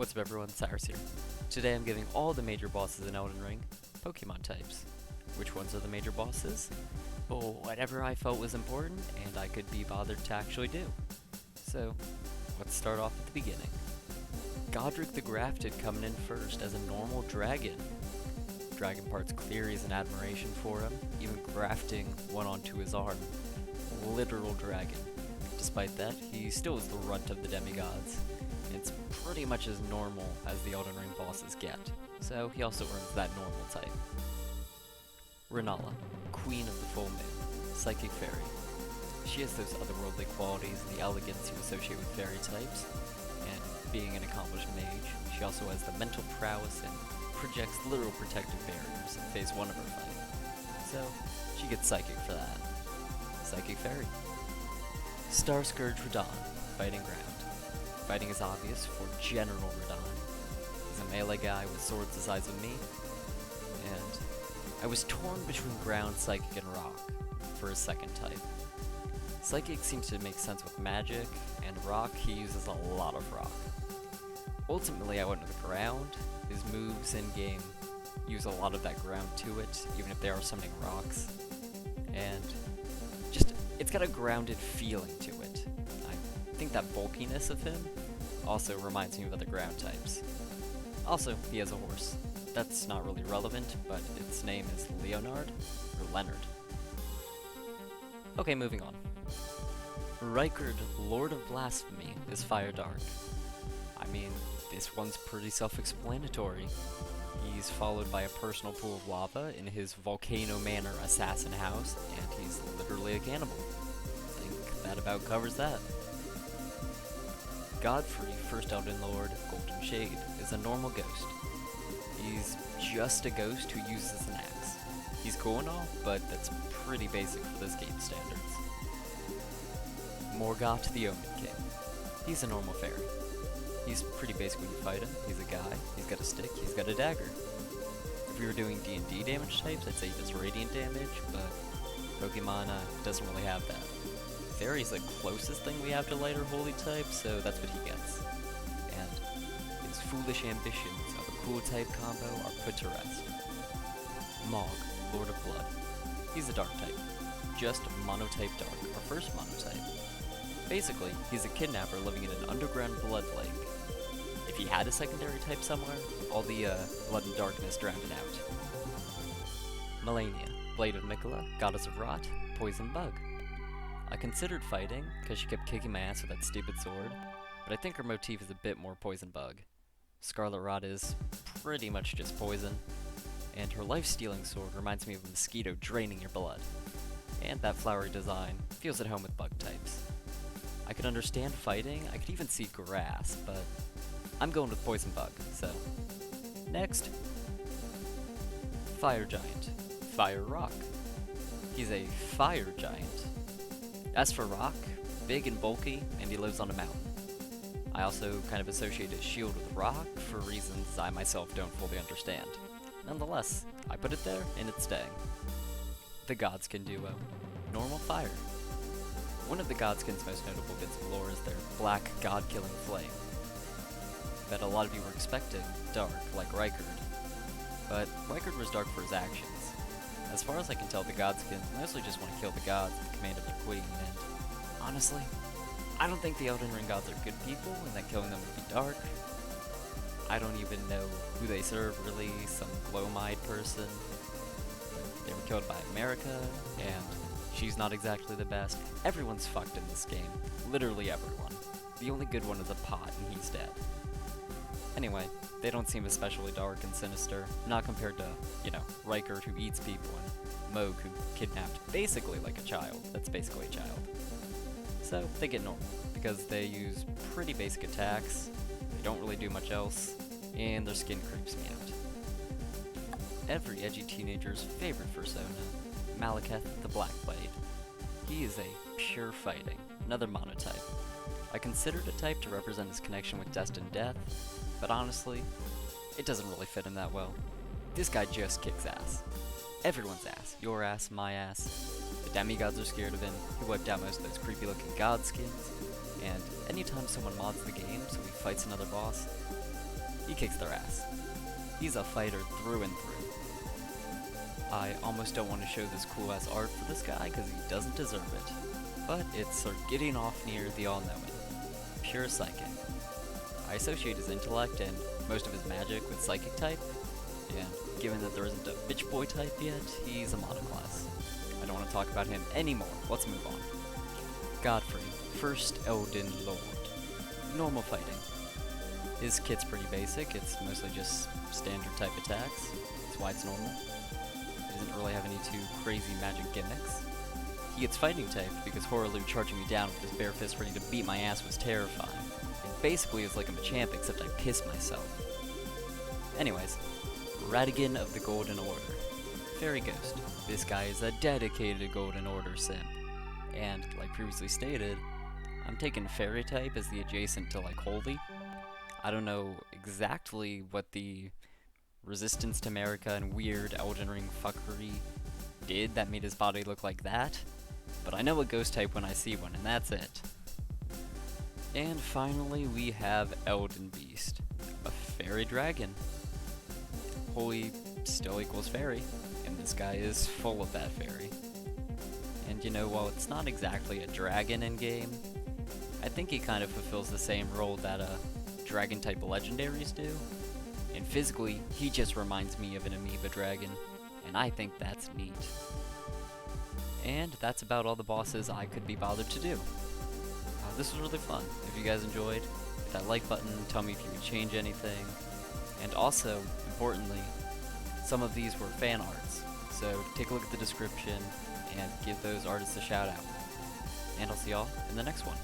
What's up everyone, Cyrus here. Today I'm giving all the major bosses in Elden Ring Pokemon types. Which ones are the major bosses? Well, whatever I felt was important and I could be bothered to actually do. So, let's start off at the beginning. Godrick the Grafted coming in first as a normal dragon. Dragon parts theories and admiration for him, even grafting one onto his arm. Literal dragon. Despite that, he still is the runt of the demigods. It's pretty much as normal as the Elden Ring bosses get, so he also earns that normal type. Rennala, Queen of the Full Moon, Psychic Fairy. She has those otherworldly qualities and the elegance you associate with fairy types, and being an accomplished mage, she also has the mental prowess and projects literal protective barriers in phase 1 of her fight. So, she gets Psychic for that. Psychic Fairy. Star Scourge Radahn, Fighting Ground. Fighting is obvious for General Radahn. He's a melee guy with swords the size of me, and I was torn between ground, psychic, and rock for his second type. Psychic seems to make sense with magic, and rock he uses a lot of rock. Ultimately I went with ground. His moves in-game use a lot of that ground to it, even if they are summoning rocks, and just, it's got a grounded feeling to it. I think that bulkiness of him also reminds me of other ground types. Also, he has a horse. That's not really relevant, but its name is Leonard, or Leonard. Okay, moving on. Rykard, Lord of Blasphemy, is Fire Dark. I mean, this one's pretty self-explanatory. He's followed by a personal pool of lava in his Volcano Manor assassin house, and he's literally a cannibal. I think that about covers that. Godfrey, First Elden Lord, Golden Shade, is a normal ghost. He's just a ghost who uses an axe. He's cool and all, but that's pretty basic for this game's standards. Morgott the Omen King. He's a normal fairy. He's pretty basic when you fight him. He's a guy, he's got a stick, he's got a dagger. If we were doing D&D damage types, I'd say he does radiant damage, but Pokemon doesn't really have that. Fairy's the closest thing we have to lighter holy type, so that's what he gets. And his foolish ambitions of a cool type combo are put to rest. Mohg, Lord of Blood. He's a dark type. Just monotype dark, our first monotype. Basically, he's a kidnapper living in an underground blood lake. If he had a secondary type somewhere, all the blood and darkness drowned it out. Malenia, Blade of Mikola, Goddess of Rot, Poison Bug. I considered fighting, because she kept kicking my ass with that stupid sword, but I think her motif is a bit more Poison Bug. Scarlet Rot is pretty much just poison, and her life-stealing sword reminds me of a mosquito draining your blood. And that flowery design feels at home with bug types. I could understand fighting, I could even see grass, but I'm going with Poison Bug, so. Next. Fire Giant, Fire Rock. He's a fire giant. As for rock, big and bulky, and he lives on a mountain. I also kind of associate his shield with rock for reasons I myself don't fully understand. Nonetheless, I put it there, and it's staying. The Godskin Duo, Normal Fire. One of the Godskin's most notable bits of lore is their black god-killing flame. That a lot of you were expecting dark, like Rykard. But Rykard was dark for his actions. As far as I can tell, the Godskins mostly just want to kill the gods at the command of their queen, and honestly, I don't think the Elden Ring gods are good people, and that killing them would be dark. I don't even know who they serve, really, some glow-eyed person. They were killed by America, and she's not exactly the best. Everyone's fucked in this game. Literally everyone. The only good one is a pot, and he's dead. Anyway, they don't seem especially dark and sinister, not compared to, Rykard who eats people, and Mohg who kidnapped basically like a child. That's basically a child. So, they get normal, because they use pretty basic attacks, they don't really do much else, and their skin creeps me out. Every edgy teenager's favorite persona, Maliketh the Blackblade. He is a pure fighting, another monotype. I considered a type to represent his connection with destined death, but honestly, it doesn't really fit him that well. This guy just kicks ass. Everyone's ass. Your ass, my ass. The demigods are scared of him. He wiped out most of those creepy looking godskins. And anytime someone mods the game so he fights another boss, he kicks their ass. He's a fighter through and through. I almost don't want to show this cool ass art for this guy because he doesn't deserve it. But it's Sir Gideon near the all-knowing. Pure psychic. I associate his intellect and most of his magic with psychic type, and given that there isn't a bitch boy type yet, he's a monoclass. I don't want to talk about him anymore. Let's move on. Godfrey, first Elden Lord. Normal fighting. His kit's pretty basic, it's mostly just standard type attacks. That's why it's normal. He doesn't really have any too crazy magic gimmicks. He gets fighting type because Horaloo charging me down with his bare fist ready to beat my ass was terrifying. It basically is like I'm a champ except I piss myself. Anyways, Radagon of the Golden Order. Fairy Ghost. This guy is a dedicated Golden Order simp. And, like previously stated, I'm taking Fairy type as the adjacent to like Holy. I don't know exactly what the resistance to America and weird Elden Ring fuckery did that made his body look like that, but I know a ghost type when I see one, and that's it. And finally we have Elden Beast, a fairy dragon. Holy still equals fairy, and this guy is full of that fairy. And you know, while it's not exactly a dragon in game, I think he kind of fulfills the same role that dragon type legendaries do. And physically, he just reminds me of an amoeba dragon, and I think that's neat. And that's about all the bosses I could be bothered to do. This was really fun. If you guys enjoyed, hit that like button, tell me if you would change anything. And also, importantly, some of these were fan arts, so take a look at the description and give those artists a shout out. And I'll see y'all in the next one.